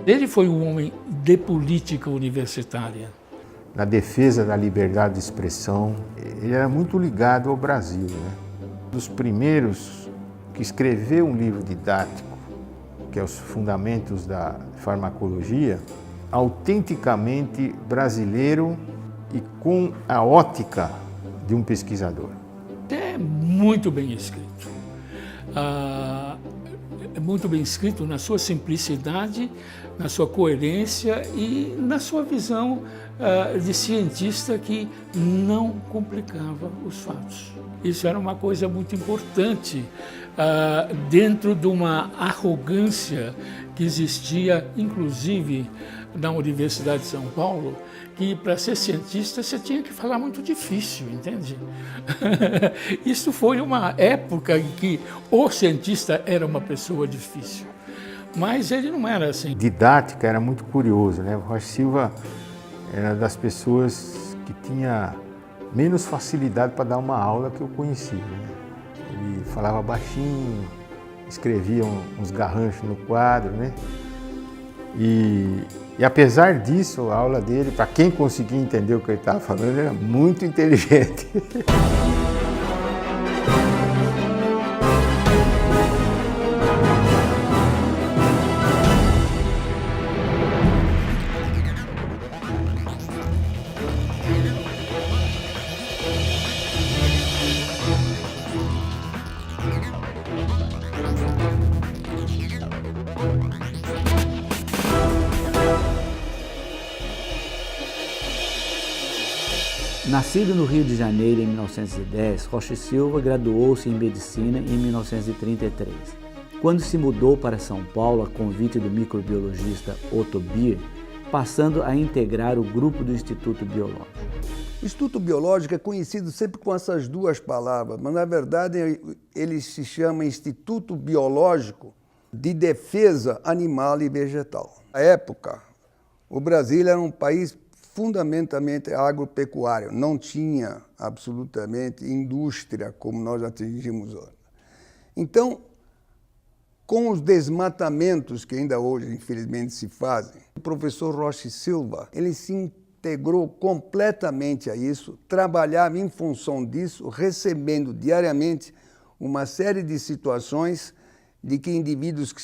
Ele foi um homem de política universitária. Na defesa da liberdade de expressão, ele era muito ligado ao Brasil, né? Dos primeiros que escreveu um livro didático, que é os Fundamentos da Farmacologia, autenticamente brasileiro e com a ótica de um pesquisador. É muito bem escrito. É muito bem escrito na sua simplicidade, na sua coerência e na sua visão de cientista que não complicava os fatos. Isso era uma coisa muito importante dentro de uma arrogância que existia, inclusive, na Universidade de São Paulo, que para ser cientista você tinha que falar muito difícil, entende? Isso foi uma época em que o cientista era uma pessoa difícil, mas ele não era assim. Didática era muito curioso, né? O Rocha Silva era das pessoas que tinha menos facilidade para dar uma aula que eu conhecia, né? Ele falava baixinho, escrevia uns garranchos no quadro, né? E apesar disso, a aula dele, para quem conseguia entender o que ele estava falando, era muito inteligente. Nascido no Rio de Janeiro em 1910, Rocha Silva graduou-se em Medicina em 1933. Quando se mudou para São Paulo a convite do microbiologista Otto Beer, passando a integrar o grupo do Instituto Biológico. O Instituto Biológico é conhecido sempre com essas duas palavras, mas na verdade ele se chama Instituto Biológico de Defesa Animal e Vegetal. Na época, o Brasil era um país fundamentalmente agropecuário, não tinha absolutamente indústria como nós atingimos hoje. Então, com os desmatamentos que ainda hoje, infelizmente, se fazem, o professor Rocha Silva, ele se integrou completamente a isso, trabalhava em função disso, recebendo diariamente uma série de situações de que indivíduos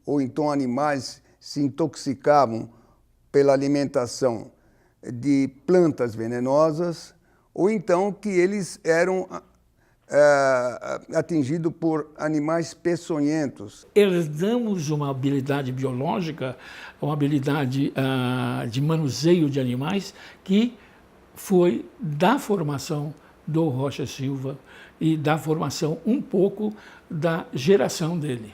ou então animais, se intoxicavam pela alimentação de plantas venenosas, ou então que eles eram atingidos por animais peçonhentos. Herdamos uma habilidade biológica, uma habilidade de manuseio de animais que foi da formação do Rocha Silva e da formação um pouco da geração dele.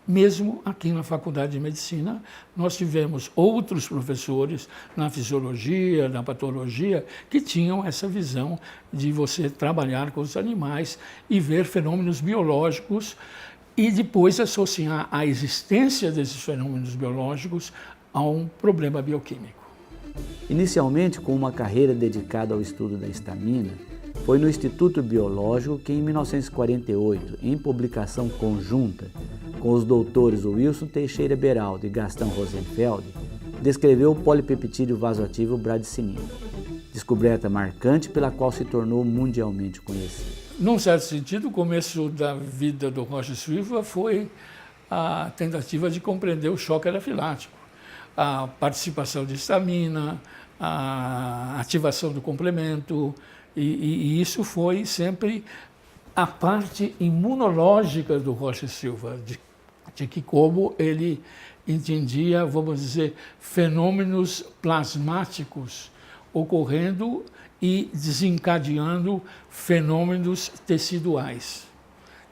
Mesmo aqui na Faculdade de Medicina, nós tivemos outros professores na fisiologia, na patologia, que tinham essa visão de você trabalhar com os animais e ver fenômenos biológicos e depois associar a existência desses fenômenos biológicos a um problema bioquímico. Inicialmente com uma carreira dedicada ao estudo da histamina, foi no Instituto Biológico que, em 1948, em publicação conjunta com os doutores Wilson Teixeira Beraldo e Gastão Rosenfeld, descreveu o polipeptídeo vasoativo bradicininina, descoberta marcante pela qual se tornou mundialmente conhecido. Num certo sentido, o começo da vida do Rocha Silva foi a tentativa de compreender o choque anafilático, a participação de histamina, a ativação do complemento, e isso foi sempre a parte imunológica do Rocha Silva, de que como ele entendia, vamos dizer, fenômenos plasmáticos ocorrendo e desencadeando fenômenos teciduais.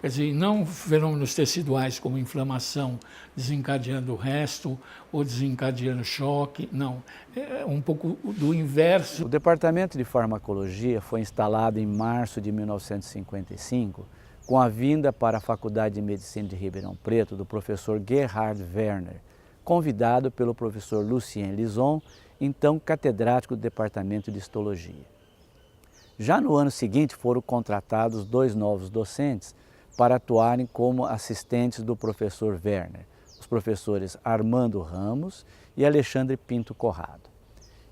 Quer dizer, não fenômenos teciduais como inflamação desencadeando o resto ou desencadeando choque, não. É um pouco do inverso. O Departamento de Farmacologia foi instalado em março de 1955 com a vinda para a Faculdade de Medicina de Ribeirão Preto do professor Gerhard Werner, convidado pelo professor Lucien Lison, então catedrático do Departamento de Histologia. Já no ano seguinte foram contratados 2 novos docentes para atuarem como assistentes do professor Werner, os professores Armando Ramos e Alexandre Pinto Corrado.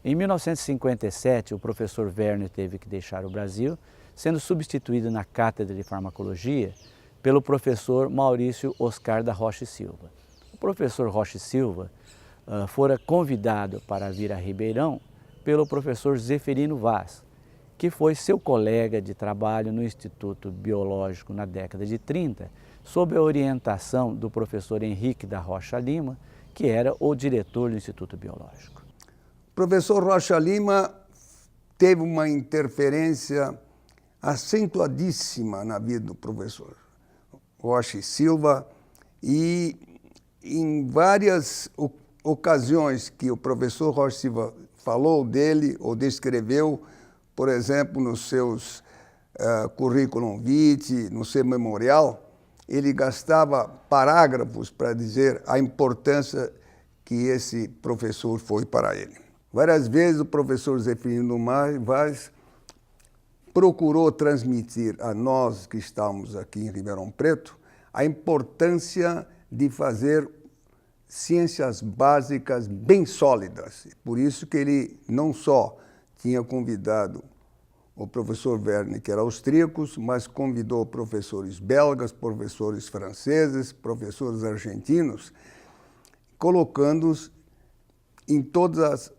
Em 1957, o professor Werner teve que deixar o Brasil, sendo substituído na cátedra de farmacologia pelo professor Maurício Oscar da Rocha e Silva. O professor Rocha e Silva fora convidado para vir a Ribeirão pelo professor Zeferino Vaz, que foi seu colega de trabalho no Instituto Biológico na década de 30, sob a orientação do professor Henrique da Rocha Lima, que era o diretor do Instituto Biológico. O professor Rocha Lima teve uma interferência acentuadíssima na vida do professor Rocha e Silva, e em várias ocasiões que o professor Rocha Silva falou dele ou descreveu, por exemplo, nos seus currículum vitae, no seu memorial, ele gastava parágrafos para dizer a importância que esse professor foi para ele. Várias vezes o professor Zeferino Vaz procurou transmitir a nós que estamos aqui em Ribeirão Preto a importância de fazer ciências básicas bem sólidas. Por isso que ele não só tinha convidado o professor Werner, que era austríaco, mas convidou professores belgas, professores franceses, professores argentinos, colocando-os em todos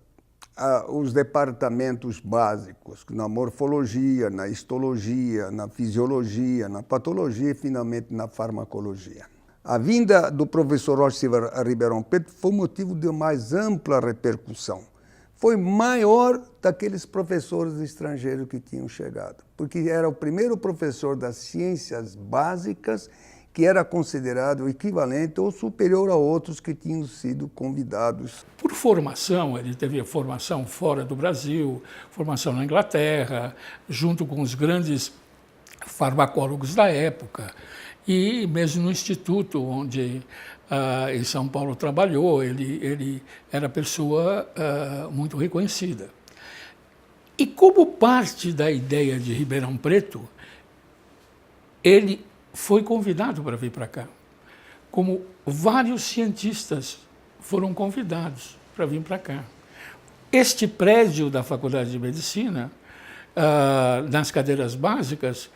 os departamentos básicos, na morfologia, na histologia, na fisiologia, na patologia e, finalmente, na farmacologia. A vinda do professor Rocha Silva a Ribeirão Preto foi motivo de mais ampla repercussão. Foi maior daqueles professores estrangeiros que tinham chegado, porque era o primeiro professor das ciências básicas que era considerado equivalente ou superior a outros que tinham sido convidados. Por formação, ele teve formação fora do Brasil, formação na Inglaterra, junto com os grandes farmacólogos da época, e mesmo no Instituto, onde em São Paulo trabalhou, ele era pessoa muito reconhecida. E como parte da ideia de Ribeirão Preto, ele foi convidado para vir para cá. Como vários cientistas foram convidados para vir para cá. Este prédio da Faculdade de Medicina, nas cadeiras básicas,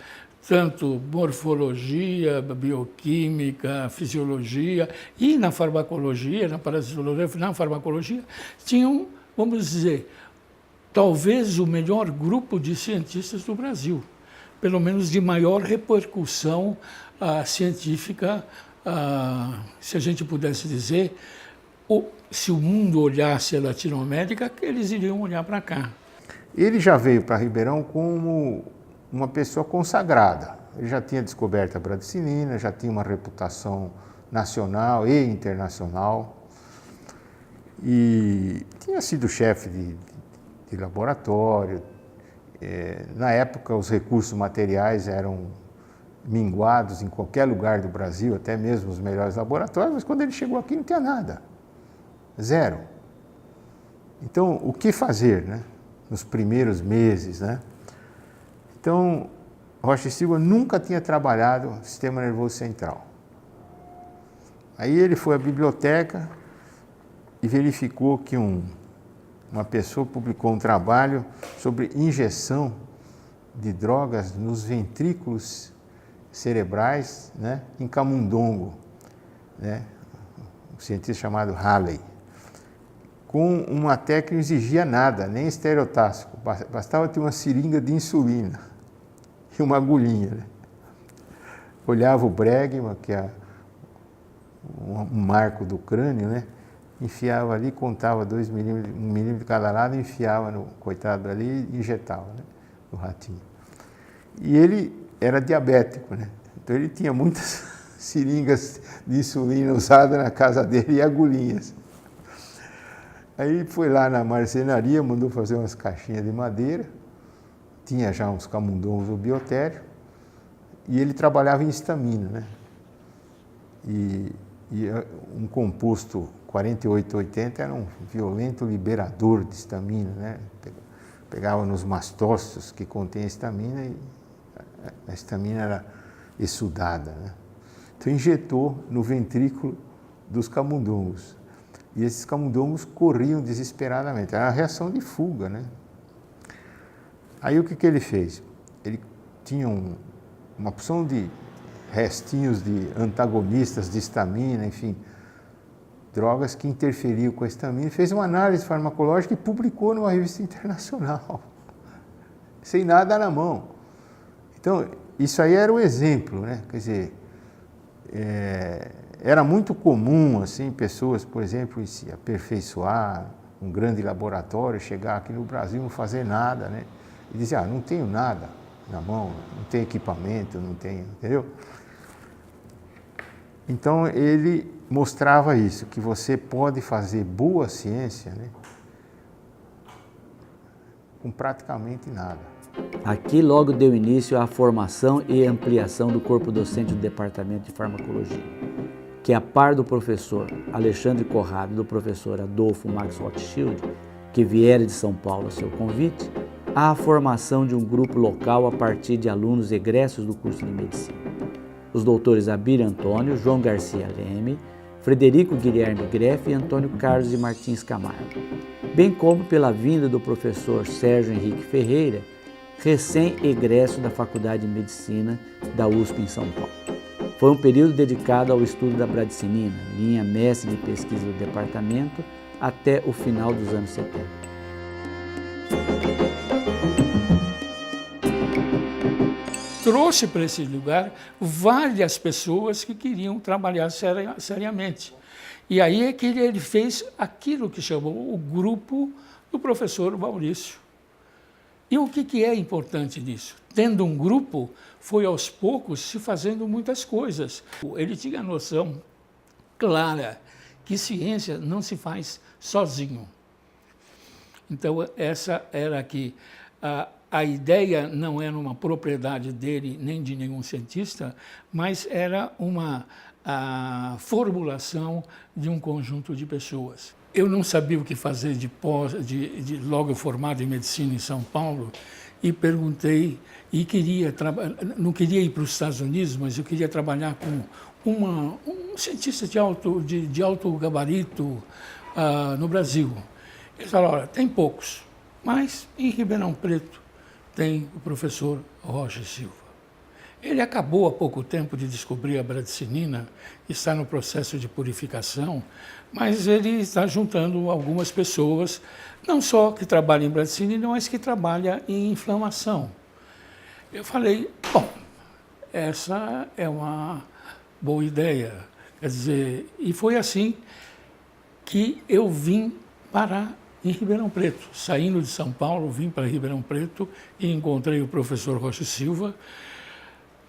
tanto morfologia, bioquímica, fisiologia e na farmacologia, na parasitologia, na farmacologia, tinham, vamos dizer, talvez o melhor grupo de cientistas do Brasil, pelo menos de maior repercussão científica, se a gente pudesse dizer, se o mundo olhasse a Latinoamérica, eles iriam olhar para cá. Ele já veio para Ribeirão como uma pessoa consagrada. Ele já tinha descoberto a bradicinina, já tinha uma reputação nacional e internacional, e tinha sido chefe de laboratório. Na época, os recursos materiais eram minguados em qualquer lugar do Brasil, até mesmo os melhores laboratórios, mas quando ele chegou aqui não tinha nada, zero. Então, o que fazer, né? Nos primeiros meses, né? Então, Rocha e Silva nunca tinha trabalhado no sistema nervoso central. Aí ele foi à biblioteca e verificou que uma pessoa publicou um trabalho sobre injeção de drogas nos ventrículos cerebrais, né, em camundongo, né, um cientista chamado Halley, com uma técnica que não exigia nada, nem estereotáxico, bastava ter uma seringa de insulina e uma agulhinha, né? Olhava o bregma, que é um marco do crânio, né? Enfiava ali, contava 2 milímetros, 1 milímetro de cada lado, enfiava no coitado ali e injetava, né, no ratinho. E ele era diabético, né? Então ele tinha muitas seringas de insulina usadas na casa dele e agulhinhas. Aí foi lá na marcenaria, mandou fazer umas caixinhas de madeira, tinha já uns camundongos do biotério, e ele trabalhava em histamina, né? E um composto 4880 era um violento liberador de histamina, né? Pegava nos mastócitos que contém histamina e a histamina era exsudada, né? Então injetou no ventrículo dos camundongos. E esses camundongos corriam desesperadamente. Era uma reação de fuga, né? Aí o que ele fez? Ele tinha uma opção de restinhos de antagonistas de histamina, enfim, drogas que interferiam com a histamina, fez uma análise farmacológica e publicou numa revista internacional, sem nada na mão. Então, isso aí era o exemplo, né? Quer dizer, era muito comum, assim, pessoas, por exemplo, se aperfeiçoar, um grande laboratório, chegar aqui no Brasil e não fazer nada, né? E dizer, não tenho nada na mão, não tenho equipamento, não tenho, entendeu? Então, ele mostrava isso, que você pode fazer boa ciência, né, com praticamente nada. Aqui logo deu início à formação e ampliação do corpo docente do Departamento de Farmacologia, que a par do professor Alexandre Corrado e do professor Adolfo Max Rothschild, que vieram de São Paulo a seu convite, há a formação de um grupo local a partir de alunos egressos do curso de Medicina. Os doutores Abir Antônio, João Garcia Leme, Frederico Guilherme Greff e Antônio Carlos de Martins Camargo, bem como pela vinda do professor Sérgio Henrique Ferreira, recém-egresso da Faculdade de Medicina da USP em São Paulo. Foi um período dedicado ao estudo da bradicinina, linha mestre de pesquisa do departamento, até o final dos anos 70. Trouxe para esse lugar várias pessoas que queriam trabalhar seriamente. E aí é que ele fez aquilo que chamou o grupo do professor Maurício. E o que é importante nisso? Tendo um grupo, foi aos poucos se fazendo muitas coisas. Ele tinha a noção clara que ciência não se faz sozinho. Então, essa era que a ideia não era uma propriedade dele nem de nenhum cientista, mas era uma formulação de um conjunto de pessoas. Eu não sabia o que fazer logo formado em medicina em São Paulo e perguntei, e não queria ir para os Estados Unidos, mas eu queria trabalhar com um cientista de alto gabarito no Brasil. Eles falaram, olha, tem poucos, mas em Ribeirão Preto tem o professor Rocha Silva. Ele acabou há pouco tempo de descobrir a bradicinina, está no processo de purificação, mas ele está juntando algumas pessoas, não só que trabalham em bradicinina, mas que trabalham em inflamação. Eu falei, bom, essa é uma boa ideia. Quer dizer, e foi assim que eu vim parar em Ribeirão Preto. Saindo de São Paulo, vim para Ribeirão Preto e encontrei o professor Rocha Silva,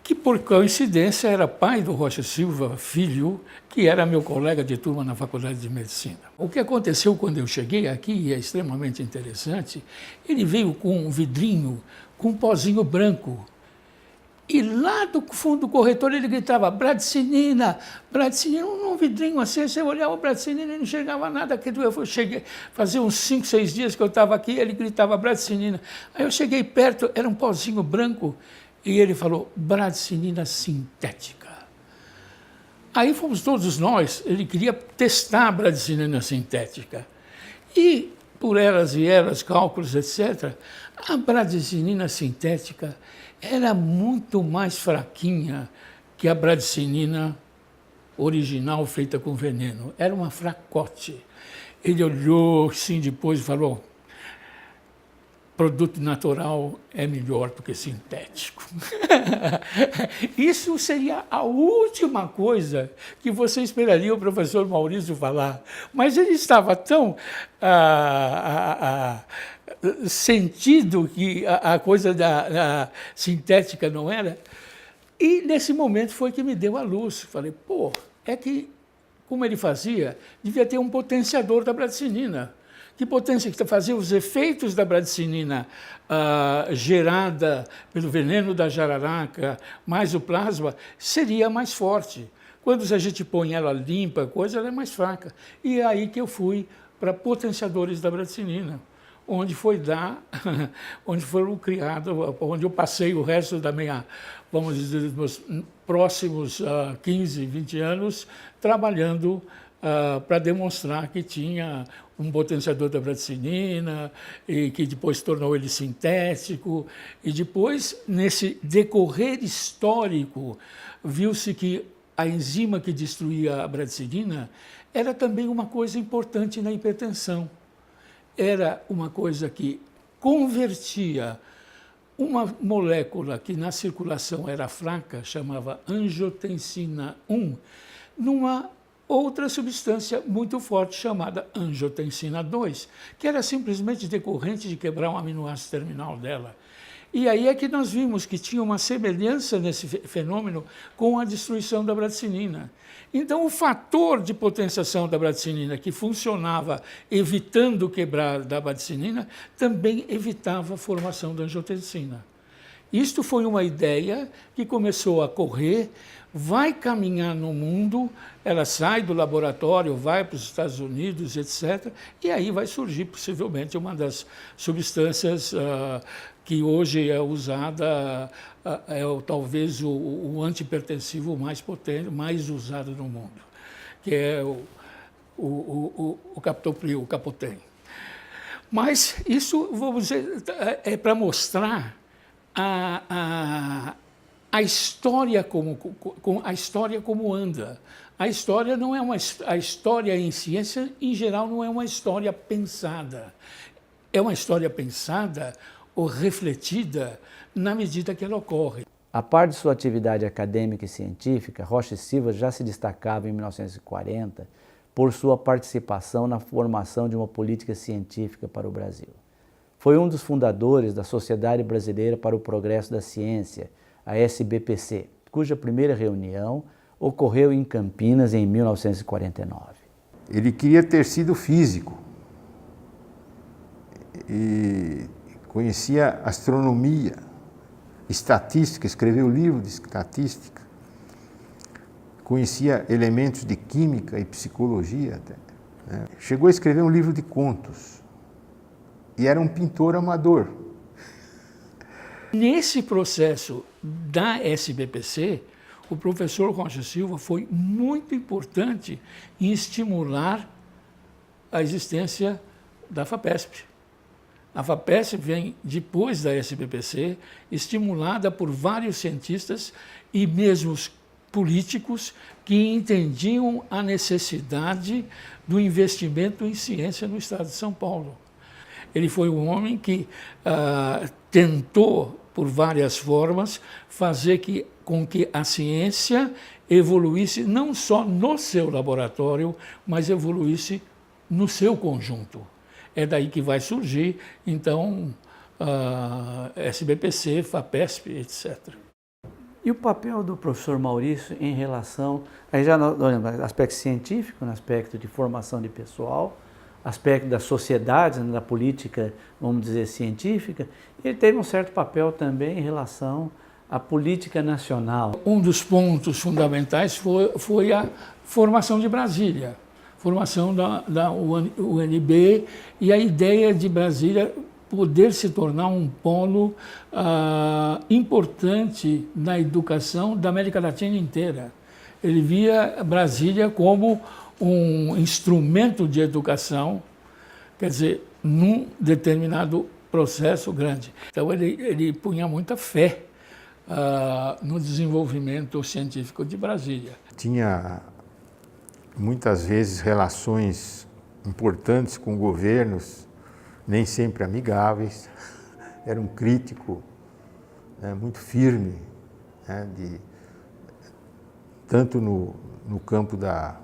que por coincidência era pai do Rocha Silva, filho, que era meu colega de turma na Faculdade de Medicina. O que aconteceu quando eu cheguei aqui, e é extremamente interessante, ele veio com um vidrinho, com um pozinho branco. E lá do fundo do corretor ele gritava, bradicinina, bradicinina, um vidrinho assim, você olhava o bradicinina e não enxergava nada. Eu cheguei, fazia uns 5, 6 dias que eu estava aqui, ele gritava bradicinina. Aí eu cheguei perto, era um pozinho branco, e ele falou, bradicinina sintética. Aí fomos todos nós, ele queria testar a bradicinina sintética. E, por elas e elas, cálculos, etc., a bradicinina sintética era muito mais fraquinha que a bradicinina original feita com veneno. Era uma fracote. Ele olhou assim depois e falou, produto natural é melhor do que sintético. Isso seria a última coisa que você esperaria o professor Maurício falar. Mas ele estava tão sentido que a coisa da sintética não era. E nesse momento foi que me deu a luz. Falei, pô, é que, como ele fazia, devia ter um potenciador da bradicinina. Que potência que fazia os efeitos da bradicinina gerada pelo veneno da jararaca, mais o plasma, seria mais forte. Quando a gente põe ela limpa, ela é mais fraca. E é aí que eu fui para potenciadores da bradicinina, onde foram criados, onde eu passei o resto da minha, vamos dizer, dos meus próximos 15, 20 anos, trabalhando para demonstrar que tinha um potenciador da bradicinina e que depois tornou ele sintético. E depois, nesse decorrer histórico, viu-se que a enzima que destruía a bradicinina era também uma coisa importante na hipertensão. Era uma coisa que convertia uma molécula que na circulação era fraca, chamava angiotensina 1, numa outra substância muito forte chamada angiotensina 2, que era simplesmente decorrente de quebrar um aminoácido terminal dela. E aí é que nós vimos que tinha uma semelhança nesse fenômeno com a destruição da bradicinina. Então, o fator de potenciação da bradicinina, que funcionava evitando quebrar da bradicinina, também evitava a formação da angiotensina. Isto foi uma ideia que começou a correr, vai caminhar no mundo, ela sai do laboratório, vai para os Estados Unidos, etc., e aí vai surgir possivelmente uma das substâncias que hoje é usada, talvez o antihipertensivo mais potente, mais usado no mundo, que é o captopril, o Capoten. Mas isso, vamos dizer, é para mostrar a história como anda. A história não é a história em ciência, em geral, não é uma história pensada. É uma história pensada ou refletida na medida que ela ocorre. A par de sua atividade acadêmica e científica, Rocha e Silva já se destacava em 1940 por sua participação na formação de uma política científica para o Brasil. Foi um dos fundadores da Sociedade Brasileira para o Progresso da Ciência, a SBPC, cuja primeira reunião ocorreu em Campinas em 1949. Ele queria ter sido físico e conhecia astronomia, estatística, escreveu livro de estatística, conhecia elementos de química e psicologia até, né? Chegou a escrever um livro de contos e era um pintor amador. Nesse processo da SBPC, o professor Rocha Silva foi muito importante em estimular a existência da FAPESP. A FAPESP vem depois da SBPC, estimulada por vários cientistas e mesmo políticos que entendiam a necessidade do investimento em ciência no estado de São Paulo. Ele foi um homem que tentou, por várias formas, fazer com que a ciência evoluísse não só no seu laboratório, mas evoluísse no seu conjunto. É daí que vai surgir, então, SBPC, FAPESP, etc. E o papel do professor Maurício em relação, aí já no aspecto científico, no aspecto de formação de pessoal, aspecto da sociedade, da política, vamos dizer, científica, ele teve um certo papel também em relação à política nacional. Um dos pontos fundamentais foi a formação de Brasília, formação da UNB e a ideia de Brasília poder se tornar um polo importante na educação da América Latina inteira. Ele via Brasília como um instrumento de educação, quer dizer, num determinado processo grande. Então, ele punha muita fé no desenvolvimento científico de Brasília. Tinha, muitas vezes, relações importantes com governos, nem sempre amigáveis. Era um crítico, né, muito firme, né, tanto no campo da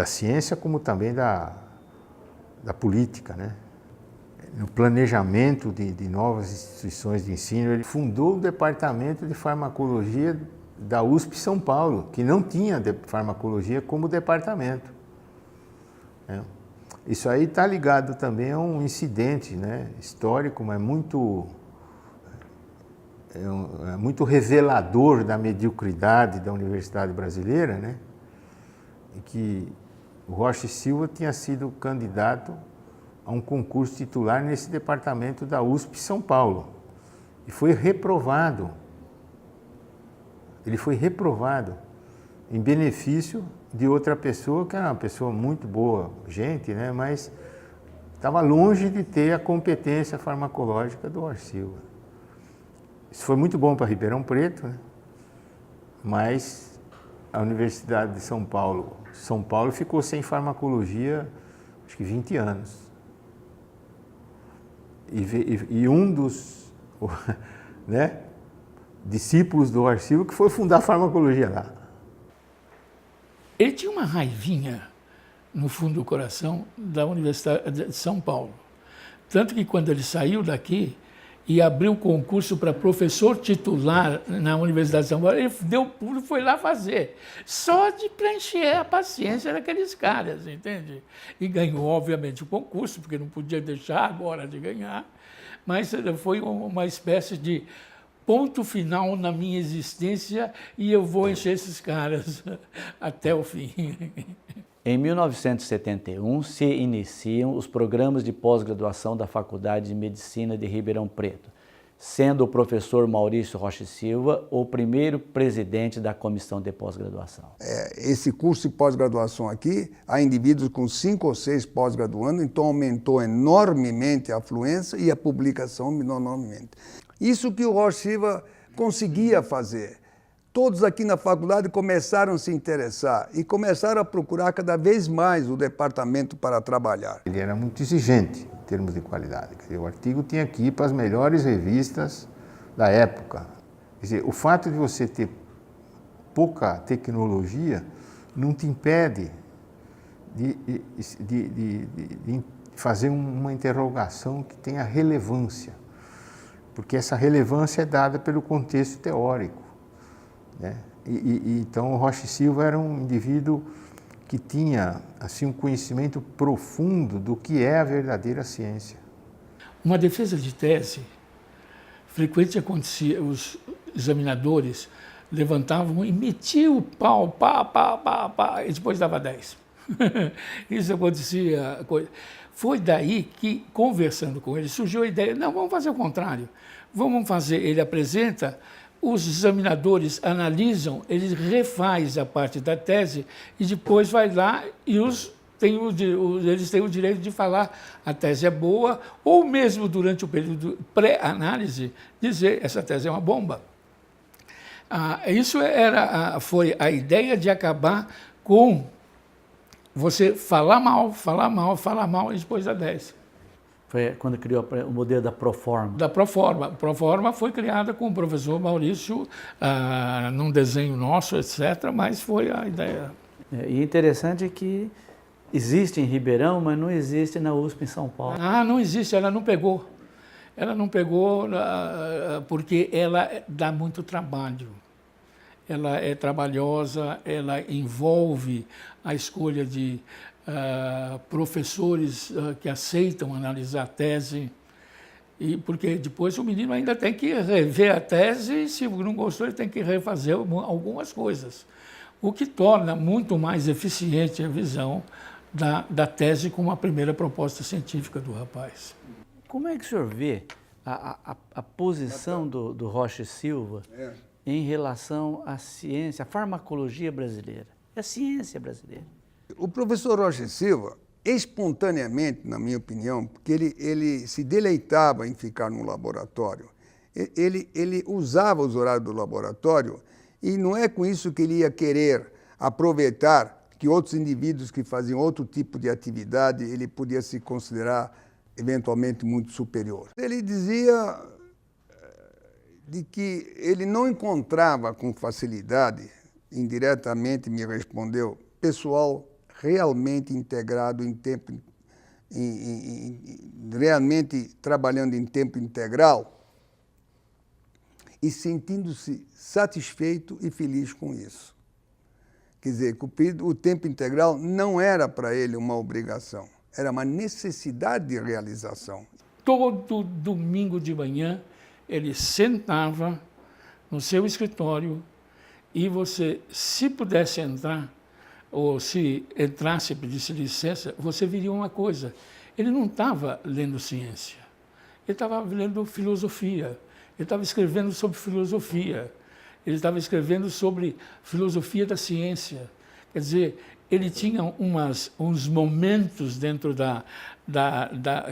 ciência como também da política, né? No planejamento de novas instituições de ensino. Ele fundou o departamento de farmacologia da USP São Paulo, que não tinha farmacologia como departamento, né? Isso aí está ligado também a um incidente, né, histórico, mas muito revelador da mediocridade da Universidade Brasileira, né? Em que o Rocha e Silva tinha sido candidato a um concurso titular nesse departamento da USP São Paulo e foi reprovado. Ele foi reprovado em benefício de outra pessoa, que era uma pessoa muito boa, gente, né? Mas estava longe de ter a competência farmacológica do Rocha Silva. Isso foi muito bom para Ribeirão Preto, né? Mas a Universidade de São Paulo ficou sem farmacologia, acho que 20 anos. E um dos né, discípulos do Rocha Silva que foi fundar a farmacologia lá. Ele tinha uma raivinha no fundo do coração da Universidade de São Paulo. Tanto que quando ele saiu daqui e abriu o concurso para professor titular na Universidade de São Paulo, ele deu pulo e foi lá fazer. Só de preencher a paciência daqueles caras, entende? E ganhou, obviamente, o concurso, porque não podia deixar agora de ganhar. Mas foi uma espécie de ponto final na minha existência e eu vou encher esses caras até o fim. Em 1971, se iniciam os programas de pós-graduação da Faculdade de Medicina de Ribeirão Preto, sendo o professor Maurício Rocha Silva o primeiro presidente da comissão de pós-graduação. Esse curso de pós-graduação aqui, há indivíduos com 5 ou 6 pós-graduando, então aumentou enormemente a afluência e a publicação enormemente. Isso que o Rocha Silva conseguia fazer. Todos aqui na faculdade começaram a se interessar e começaram a procurar cada vez mais o departamento para trabalhar. Ele era muito exigente em termos de qualidade. Quer dizer, o artigo tinha que ir para as melhores revistas da época. Quer dizer, o fato de você ter pouca tecnologia não te impede de fazer uma interrogação que tenha relevância, porque essa relevância é dada pelo contexto teórico, né? Então o Rocha Silva era um indivíduo que tinha assim um conhecimento profundo do que é a verdadeira ciência. Uma defesa de tese, frequente acontecia, os examinadores levantavam e metiam o pau, pá, e depois dava 10. Isso acontecia. Foi daí que, conversando com ele, surgiu a ideia, não, vamos fazer o contrário. Vamos fazer, ele apresenta, os examinadores analisam, ele refaz a parte da tese e depois vai lá e eles têm o direito de falar a tese é boa ou mesmo durante o período pré-análise dizer essa tese é uma bomba. Isso foi a ideia de acabar com você falar mal e depois dar 10. Foi quando criou o modelo da Proforma. Da Proforma. A Proforma foi criada com o professor Maurício, num desenho nosso, etc., mas foi a ideia. E interessante é que existe em Ribeirão, mas não existe na USP em São Paulo. Não existe, ela não pegou. Ela não pegou porque ela dá muito trabalho. Ela é trabalhosa, ela envolve a escolha de professores que aceitam analisar a tese, e porque depois o menino ainda tem que rever a tese e, se não gostou, ele tem que refazer algumas coisas, o que torna muito mais eficiente a visão da tese como a primeira proposta científica do rapaz. Como é que o senhor vê a posição do Rocha Silva em relação à ciência, à farmacologia brasileira, a ciência brasileira? O professor Rocha Silva, espontaneamente, na minha opinião, porque ele se deleitava em ficar no laboratório, ele usava os horários do laboratório e não é com isso que ele ia querer aproveitar que outros indivíduos que faziam outro tipo de atividade, ele podia se considerar eventualmente muito superior. Ele dizia de que ele não encontrava com facilidade, indiretamente me respondeu, pessoal realmente integrado realmente trabalhando em tempo integral e sentindo-se satisfeito e feliz com isso. Quer dizer, o tempo integral não era para ele uma obrigação, era uma necessidade de realização. Todo domingo de manhã, ele sentava no seu escritório e você, se pudesse entrar, ou se entrasse e pedisse licença, você viria uma coisa. Ele não estava lendo ciência, ele estava lendo filosofia, ele estava escrevendo sobre filosofia, ele estava escrevendo sobre filosofia da ciência. Quer dizer, ele tinha uns momentos dentro da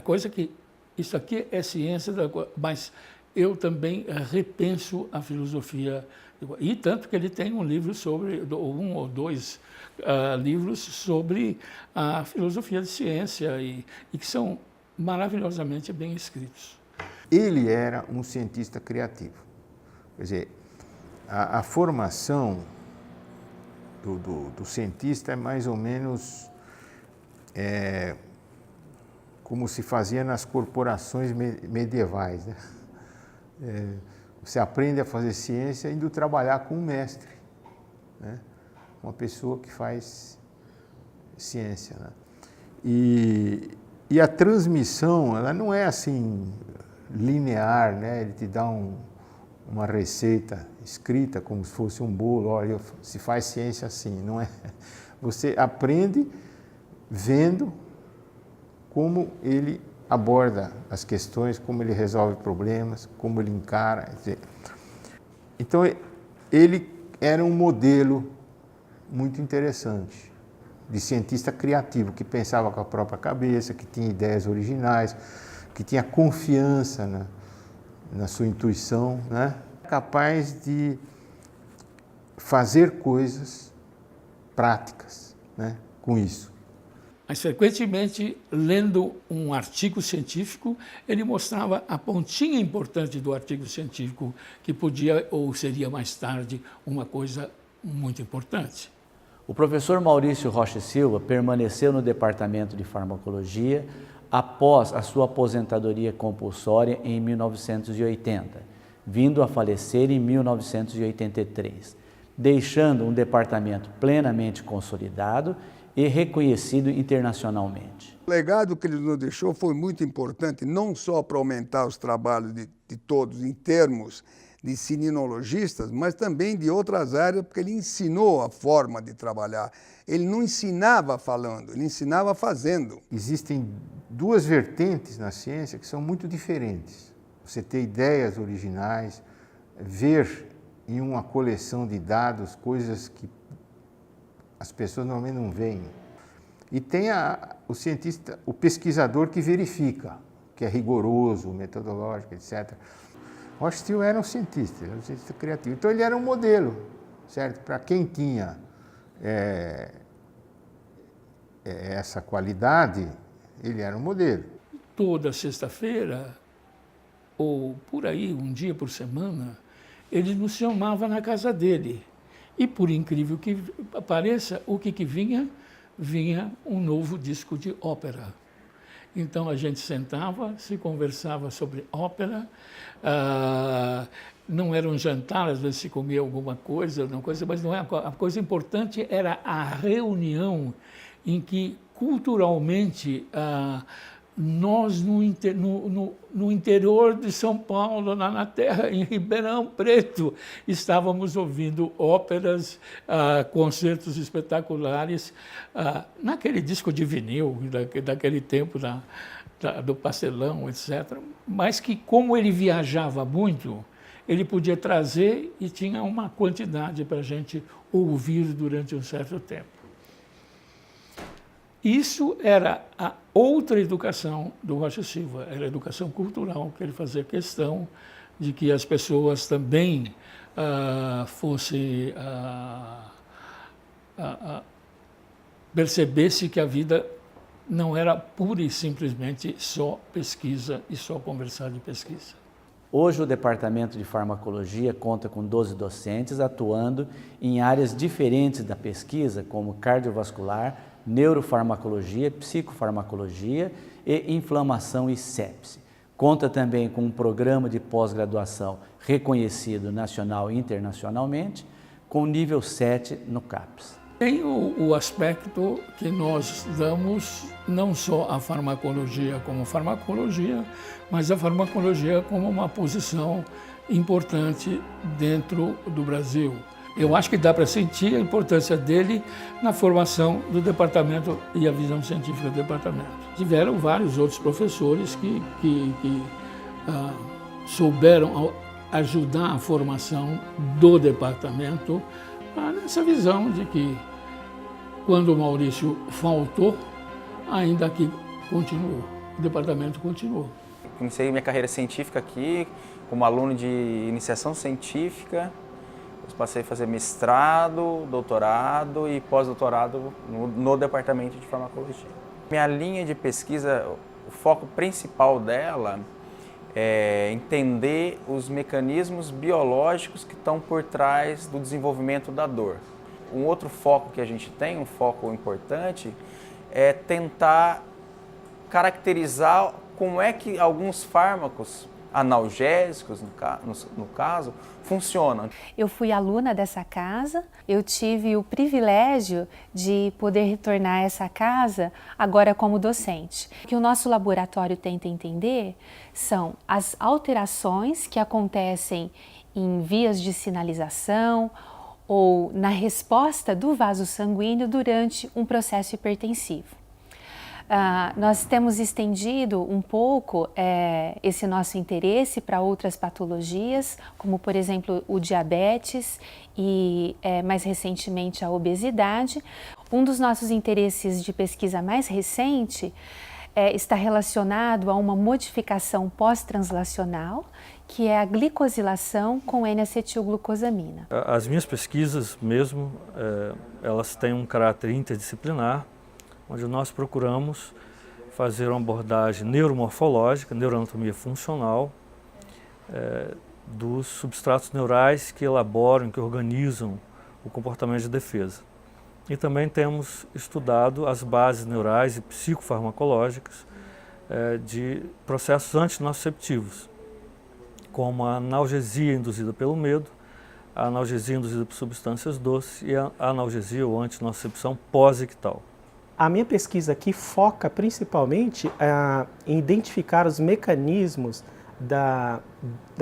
coisa que isso aqui é ciência, mas eu também repenso a filosofia. E tanto que ele tem um livro sobre, um ou dois livros sobre a filosofia de ciência e que são maravilhosamente bem escritos. Ele era um cientista criativo. Quer dizer, a formação do cientista é mais ou menos como se fazia nas corporações medievais, né? Você aprende a fazer ciência indo trabalhar com um mestre, né? Uma pessoa que faz ciência, né? E a transmissão, ela não é assim linear, né? Ele te dá uma receita escrita como se fosse um bolo, olha, se faz ciência assim, não é? Você aprende vendo como ele aborda as questões, como ele resolve problemas, como ele encara. Então, ele era um modelo muito interessante de cientista criativo, que pensava com a própria cabeça, que tinha ideias originais, que tinha confiança na sua intuição, né? Capaz de fazer coisas práticas, né, com isso. Mas, frequentemente, lendo um artigo científico, ele mostrava a pontinha importante do artigo científico, que podia ou seria mais tarde uma coisa muito importante. O professor Maurício Rocha Silva permaneceu no departamento de farmacologia após a sua aposentadoria compulsória em 1980, vindo a falecer em 1983, deixando um departamento plenamente consolidado e reconhecido internacionalmente. O legado que ele nos deixou foi muito importante, não só para aumentar os trabalhos de todos em termos de sininologistas, mas também de outras áreas, porque ele ensinou a forma de trabalhar. Ele não ensinava falando, ele ensinava fazendo. Existem duas vertentes na ciência que são muito diferentes. Você ter ideias originais, ver em uma coleção de dados coisas que as pessoas normalmente não veem. E tem o cientista, o pesquisador que verifica, que é rigoroso, metodológico, etc. Rocha Silva era um cientista criativo. Então ele era um modelo, certo? Para quem tinha essa qualidade, ele era um modelo. Toda sexta-feira, ou por aí, um dia por semana, ele nos chamava na casa dele. E, por incrível que pareça, o que vinha? Vinha um novo disco de ópera. Então, a gente sentava, se conversava sobre ópera, não era um jantar, às vezes se comia alguma coisa, mas não é, a coisa importante era a reunião em que, culturalmente, nós, no interior de São Paulo, na terra, em Ribeirão Preto, estávamos ouvindo óperas, concertos espetaculares, naquele disco de vinil, daquele tempo do pastelão, etc. Mas que, como ele viajava muito, ele podia trazer e tinha uma quantidade para a gente ouvir durante um certo tempo. Isso era a outra educação do Rocha Silva, era a educação cultural, que ele fazia questão de que as pessoas também percebessem que a vida não era pura e simplesmente só pesquisa e só conversar de pesquisa. Hoje o Departamento de Farmacologia conta com 12 docentes atuando em áreas diferentes da pesquisa, como cardiovascular, neurofarmacologia, psicofarmacologia e inflamação e sepse. Conta também com um programa de pós-graduação reconhecido nacional e internacionalmente, com nível 7 no CAPES. Tem o aspecto que nós damos não só a farmacologia como farmacologia, mas a farmacologia como uma posição importante dentro do Brasil. Eu acho que dá para sentir a importância dele na formação do departamento e a visão científica do departamento. Tiveram vários outros professores que souberam ajudar a formação do departamento nessa visão de que Quando o Maurício faltou, ainda aqui continuou, o departamento continuou. Comecei minha carreira científica aqui, como aluno de iniciação científica, depois passei a fazer mestrado, doutorado e pós-doutorado no departamento de farmacologia. Minha linha de pesquisa, o foco principal dela é entender os mecanismos biológicos que estão por trás do desenvolvimento da dor. Um outro foco que a gente tem, um foco importante, é tentar caracterizar como é que alguns fármacos analgésicos, no caso, funcionam. Eu fui aluna dessa casa, eu tive o privilégio de poder retornar a essa casa agora como docente. O que o nosso laboratório tenta entender são as alterações que acontecem em vias de sinalização ou na resposta do vaso sanguíneo durante um processo hipertensivo. Nós temos estendido um pouco esse nosso interesse para outras patologias, como por exemplo o diabetes e mais recentemente a obesidade. Um dos nossos interesses de pesquisa mais recente está relacionado a uma modificação pós-translacional, que é a glicosilação com N-acetilglucosamina. As minhas pesquisas mesmo, elas têm um caráter interdisciplinar, onde nós procuramos fazer uma abordagem neuromorfológica, neuroanatomia funcional, dos substratos neurais que elaboram, que organizam o comportamento de defesa. E também temos estudado as bases neurais e psicofarmacológicas de processos antinociceptivos, como a analgesia induzida pelo medo, a analgesia induzida por substâncias doces e a analgesia ou antinocicepção pós-ictal. A minha pesquisa aqui foca principalmente em identificar os mecanismos da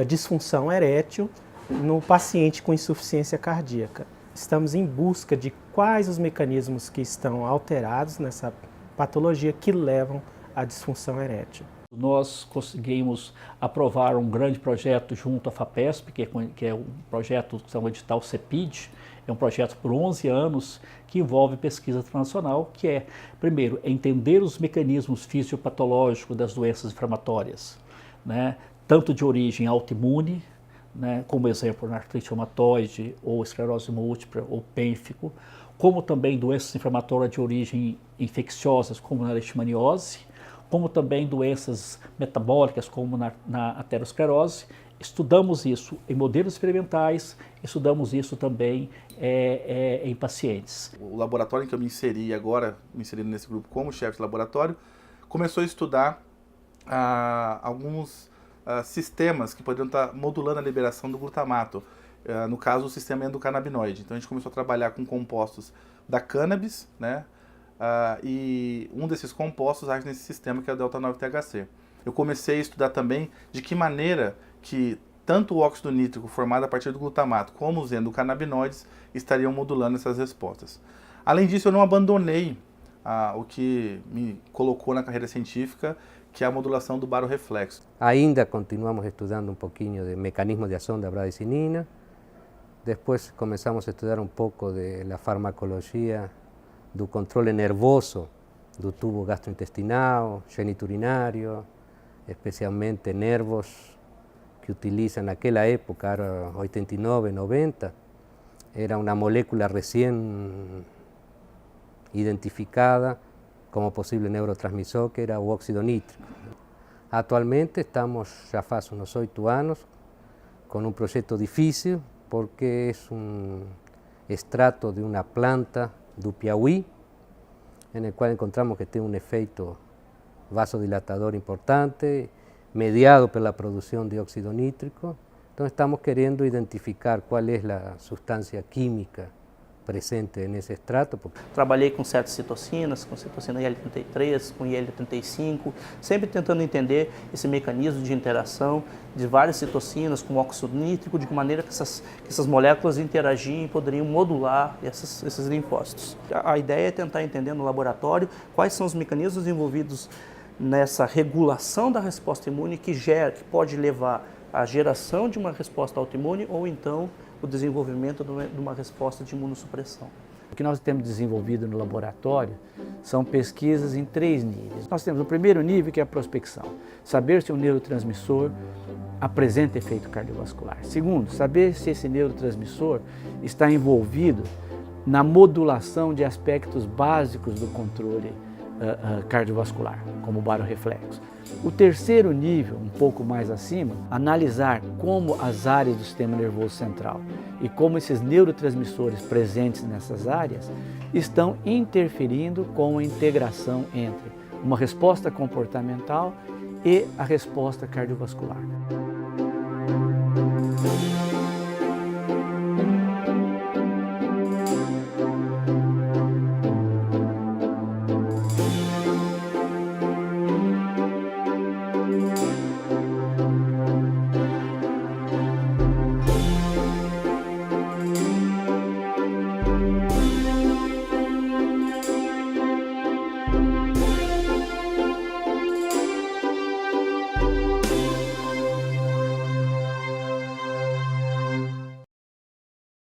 disfunção erétil no paciente com insuficiência cardíaca. Estamos em busca de quais os mecanismos que estão alterados nessa patologia que levam à disfunção erétil. Nós conseguimos aprovar um grande projeto junto à FAPESP, que é um projeto que é um edital CEPID, é um projeto por 11 anos que envolve pesquisa translacional, que é, primeiro, entender os mecanismos fisiopatológicos das doenças inflamatórias, né, tanto de origem autoimune, né, como exemplo na artrite reumatoide ou esclerose múltipla ou pênfico, como também doenças inflamatórias de origem infecciosas, como na leishmaniose, como também doenças metabólicas, como na aterosclerose. Estudamos isso em modelos experimentais, estudamos isso também em pacientes. O laboratório em que eu me inseri agora, me inserindo nesse grupo como chefe de laboratório, começou a estudar alguns sistemas que poderiam estar modulando a liberação do glutamato, no caso o sistema endocannabinoide. Então a gente começou a trabalhar com compostos da cannabis, né? E um desses compostos age nesse sistema que é o delta-9-THC. Eu comecei a estudar também de que maneira que tanto o óxido nítrico formado a partir do glutamato como os endocannabinoides estariam modulando essas respostas. Além disso, eu não abandonei o que me colocou na carreira científica, que é a modulação do barorreflexo. Ainda continuamos estudando um pouquinho de mecanismo de ação da bradicinina. Depois começamos a estudar um pouco da farmacologia do controle nervoso do tubo gastrointestinal, geniturinário, especialmente nervos que utilizan naquela época, era 89, 90, era uma molécula recém identificada como possível neurotransmissor, que era o óxido nítrico. Atualmente estamos, já faz uns 8 anos, com um projeto difícil, porque é um extrato de uma planta do Piauí, no qual encontramos que tem um efeito vasodilatador importante, mediado pela produção de óxido nítrico. Então estamos querendo identificar qual é a substância química presente nesse extrato. Trabalhei com certas citocinas, com citocina IL-33, com IL-35, sempre tentando entender esse mecanismo de interação de várias citocinas com óxido nítrico, de que maneira que essas moléculas interagiem e poderiam modular esses linfócitos. A ideia é tentar entender no laboratório quais são os mecanismos envolvidos nessa regulação da resposta imune que pode levar à geração de uma resposta autoimune ou então o desenvolvimento de uma resposta de imunossupressão. O que nós temos desenvolvido no laboratório são pesquisas em 3 níveis. Nós temos o primeiro nível, que é a prospecção, saber se o neurotransmissor apresenta efeito cardiovascular. Segundo, saber se esse neurotransmissor está envolvido na modulação de aspectos básicos do controle cardiovascular, como o barorreflexo. O terceiro nível, um pouco mais acima, analisar como as áreas do sistema nervoso central e como esses neurotransmissores presentes nessas áreas estão interferindo com a integração entre uma resposta comportamental e a resposta cardiovascular.